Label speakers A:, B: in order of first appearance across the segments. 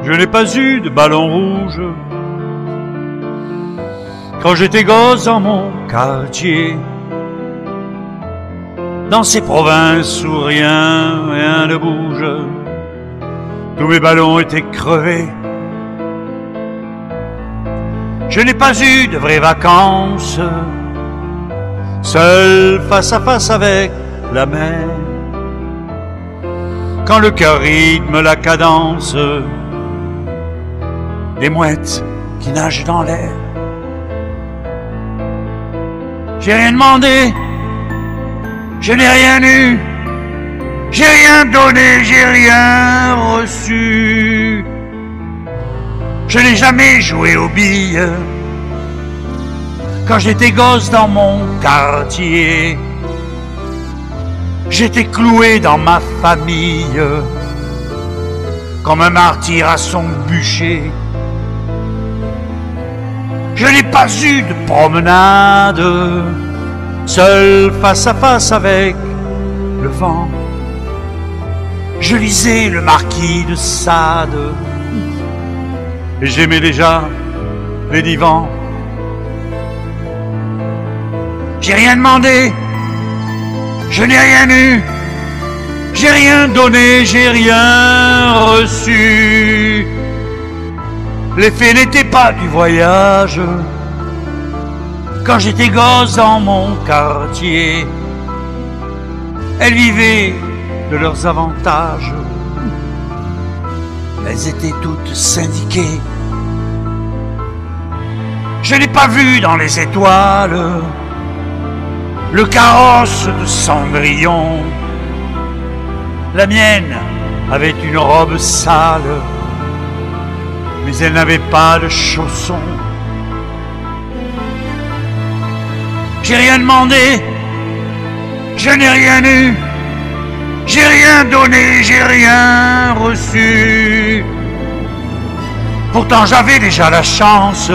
A: je n'ai pas eu de ballon rouge. Quand j'étais gosse dans mon quartier, dans ces provinces où rien ne bouge, tous mes ballons étaient crevés. Je n'ai pas eu de vraies vacances, seul face à face avec la mer. Quand le cœur rythme la cadence des mouettes qui nagent dans l'air. J'ai rien demandé, je n'ai rien eu, j'ai rien donné, j'ai rien reçu. Je n'ai jamais joué aux billes quand j'étais gosse dans mon quartier. J'étais cloué dans ma famille comme un martyr à son bûcher. Je n'ai pas eu de promenade, seul face à face avec le vent. Je lisais le Marquis de Sade et j'aimais déjà les divans. J'ai rien demandé, je n'ai rien eu, j'ai rien donné, j'ai rien reçu. L'effet n'était pas du voyage quand j'étais gosse dans mon quartier. Elles vivaient de leurs avantages, elles étaient toutes syndiquées. Je n'ai pas vu dans les étoiles le carrosse de Cendrillon. La mienne avait une robe sale, mais elle n'avait pas de chaussons. J'ai rien demandé, je n'ai rien eu, j'ai rien donné, j'ai rien reçu. Pourtant j'avais déjà la chance,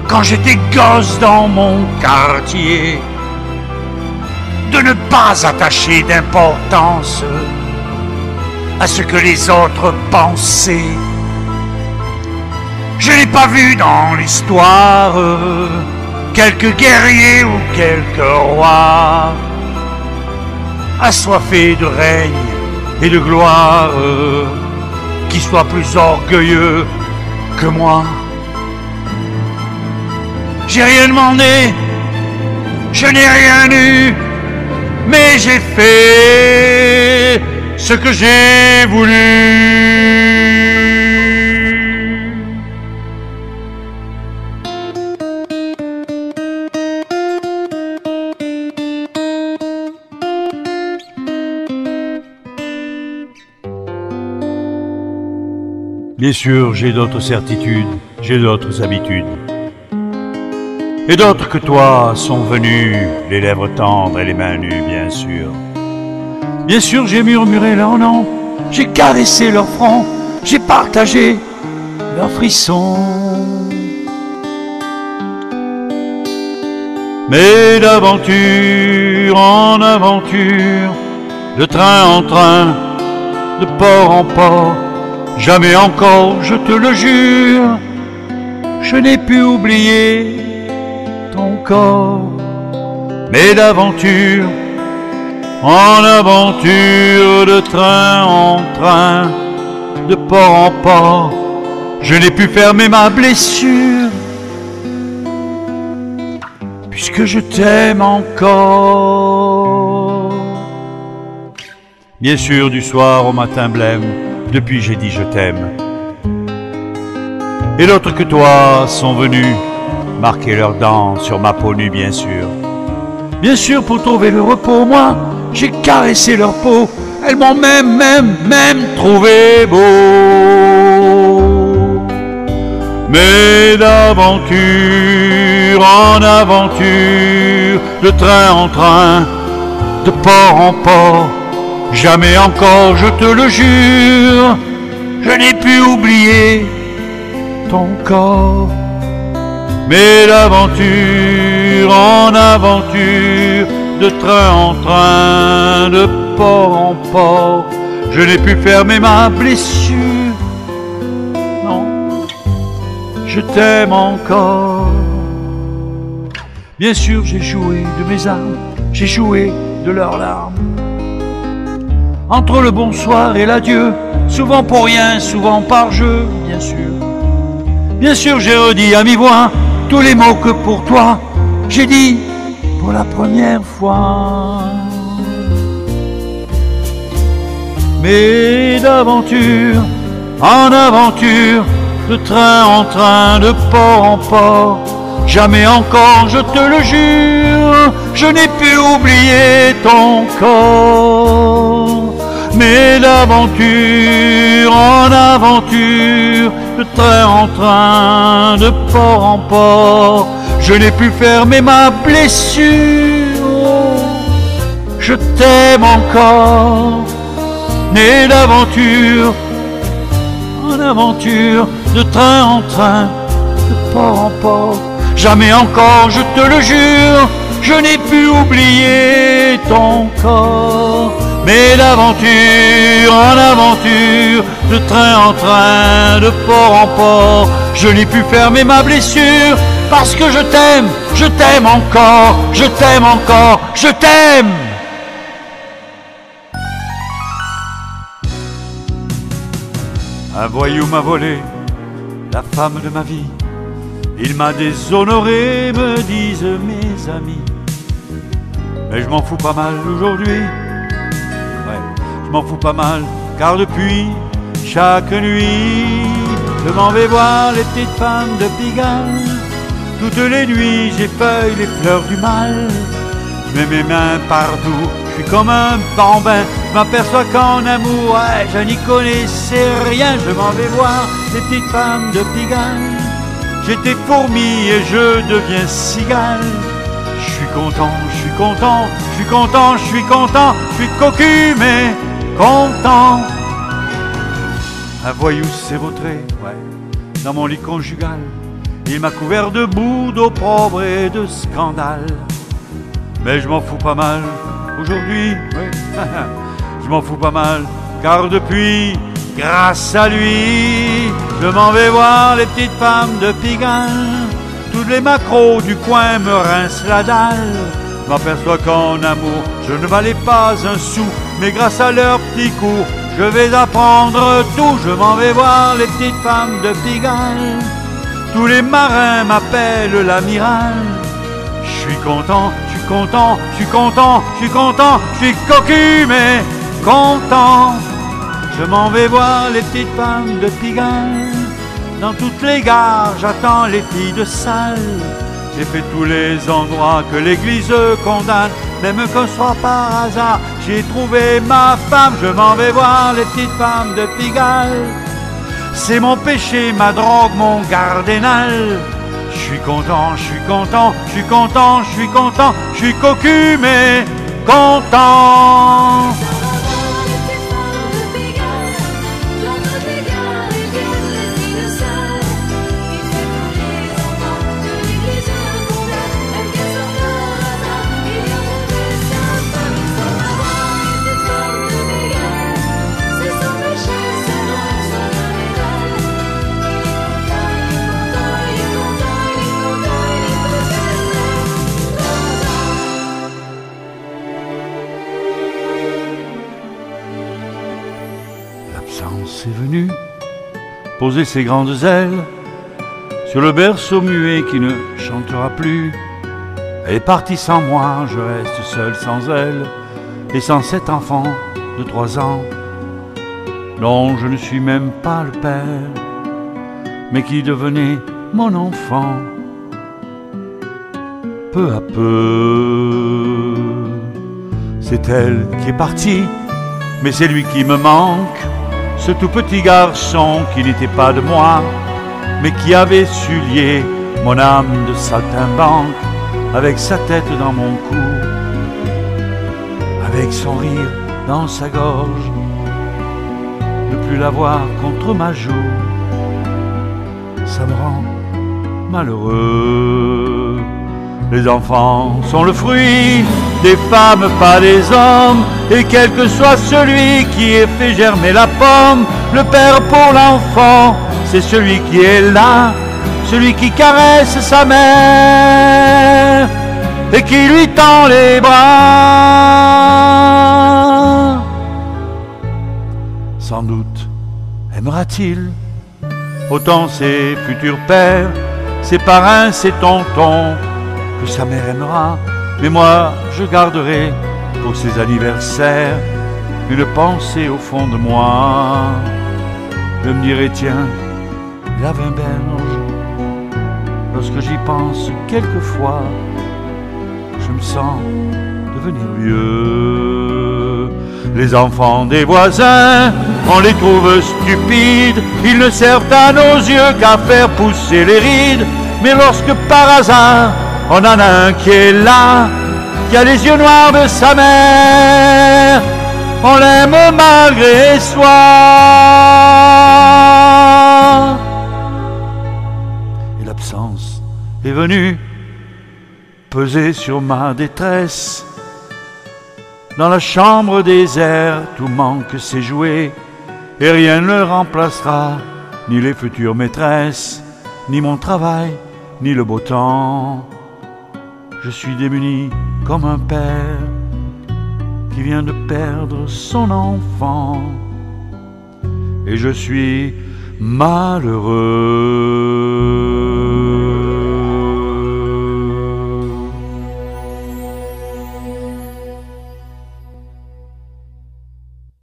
A: quand j'étais gosse dans mon quartier, de ne pas attacher d'importance à ce que les autres pensaient. Je n'ai pas vu dans l'histoire quelques guerriers ou quelques rois assoiffés de règne et de gloire qui soient plus orgueilleux que moi. J'ai rien demandé, je n'ai rien eu, mais j'ai fait ce que j'ai voulu. Bien sûr, j'ai d'autres certitudes, j'ai d'autres habitudes. Et d'autres que toi sont venus, les lèvres tendres et les mains nues, bien sûr. Bien sûr, j'ai murmuré leur nom, j'ai caressé leur front, j'ai partagé leurs frissons. Mais d'aventure en aventure, de train en train, de port en port, jamais encore, je te le jure, je n'ai pu oublier ton corps. Mais d'aventure en aventure, de train en train, de port en port, je n'ai pu fermer ma blessure, puisque je t'aime encore. Bien sûr, du soir au matin blême, depuis j'ai dit je t'aime. Et d'autres que toi sont venus marquer leurs dents sur ma peau nue, bien sûr. Bien sûr, pour trouver le repos, moi, j'ai caressé leur peau. Elles m'ont même trouvé beau. Mais d'aventure en aventure, de train en train, de port en port, jamais encore, je te le jure, je n'ai pu oublier ton corps. Mais d'aventure en aventure, de train en train, de port en port, je n'ai pu fermer ma blessure, je t'aime encore. Bien sûr j'ai joué de mes armes, j'ai joué de leurs larmes. Entre le bonsoir et l'adieu, souvent pour rien, souvent par jeu, bien sûr. Bien sûr j'ai redit à mi-voix tous les mots que pour toi j'ai dit pour la première fois. Mais d'aventure en aventure, de train en train, de port en port, jamais encore, je te le jure, je n'ai pu oublier ton corps. Mais d'aventure en aventure, de train en train, de port en port, je n'ai pu fermer ma blessure. Je t'aime encore. Né d'aventure en aventure, de train en train, de port en port, jamais encore, je te le jure, je n'ai pu oublier ton corps. Mais d'aventure en aventure, de train en train, de port en port, je n'ai pu fermer ma blessure, parce que je t'aime encore, je t'aime encore, je t'aime. Un voyou m'a volé la femme de ma vie, il m'a déshonoré, me disent mes amis. Mais je m'en fous pas mal aujourd'hui, ouais, je m'en fous pas mal, car depuis chaque nuit, je m'en vais voir les petites femmes de Pigalle. Toutes les nuits j'effeuille les fleurs du mal, je mets mes mains partout, je suis comme un bambin. Je m'aperçois qu'en amour, ouais, je n'y connaissais rien. Je m'en vais voir les petites femmes de Pigalle. J'étais fourmi et je deviens cigale. Je suis content, je suis content, je suis content, je suis content, je suis cocu mais content. Un voyou s'est vautré, ouais, dans mon lit conjugal. Il m'a couvert de boue, d'opprobre et de scandale. Mais je m'en fous pas mal aujourd'hui, oui. Je m'en fous pas mal, car depuis, grâce à lui, je m'en vais voir les petites femmes de Pigalle. Tous les macros du coin me rincent la dalle. Je m'aperçois qu'en amour, je ne valais pas un sou, mais grâce à leurs petits coups, je vais apprendre tout. Je m'en vais voir les petites femmes de Pigalle. Tous les marins m'appellent l'amiral. Je suis content, je suis content, je suis content, je suis content, je suis cocu mais content. Je m'en vais voir les petites femmes de Pigalle. Dans toutes les gares, j'attends les filles de salle. J'ai fait tous les endroits que l'église condamne. Même qu'un soir par hasard, j'ai trouvé ma femme. Je m'en vais voir les petites femmes de Pigalle. C'est mon péché, ma drogue, mon cardinal. Je suis content, je suis content, je suis content, je suis content, je suis cocu mais content. L'absence est venue poser ses grandes ailes sur le berceau muet qui ne chantera plus. Elle est partie sans moi, je reste seul sans elle et sans cet enfant de 3 ans dont je ne suis même pas le père, mais qui devenait mon enfant. Peu à peu, c'est elle qui est partie, mais c'est lui qui me manque. Ce tout petit garçon qui n'était pas de moi, mais qui avait su lier mon âme de saltimbanque avec sa tête dans mon cou, avec son rire dans sa gorge, ne plus la voir contre ma joue, ça me rend malheureux. Les enfants sont le fruit des femmes, pas des hommes, et quel que soit celui qui ait fait germer la pomme, le père pour l'enfant, c'est celui qui est là, celui qui caresse sa mère et qui lui tend les bras. Sans doute aimera-t-il autant ses futurs pères, ses parrains, ses tontons, que sa mère aimera. Mais moi, je garderai pour ses anniversaires une pensée au fond de moi. Je me dirai, tiens, il avait un berge. Lorsque j'y pense quelquefois, je me sens devenir vieux. Les enfants des voisins, on les trouve stupides, ils ne servent à nos yeux qu'à faire pousser les rides. Mais lorsque par hasard, on en a un qui est là, qui a les yeux noirs de sa mère, on l'aime malgré soi. Et l'absence est venue peser sur ma détresse. Dans la chambre déserte, tout manque ses jouets, et rien ne le remplacera, ni les futures maîtresses, ni mon travail, ni le beau temps. Je suis démuni comme un père qui vient de perdre son enfant, et je suis malheureux.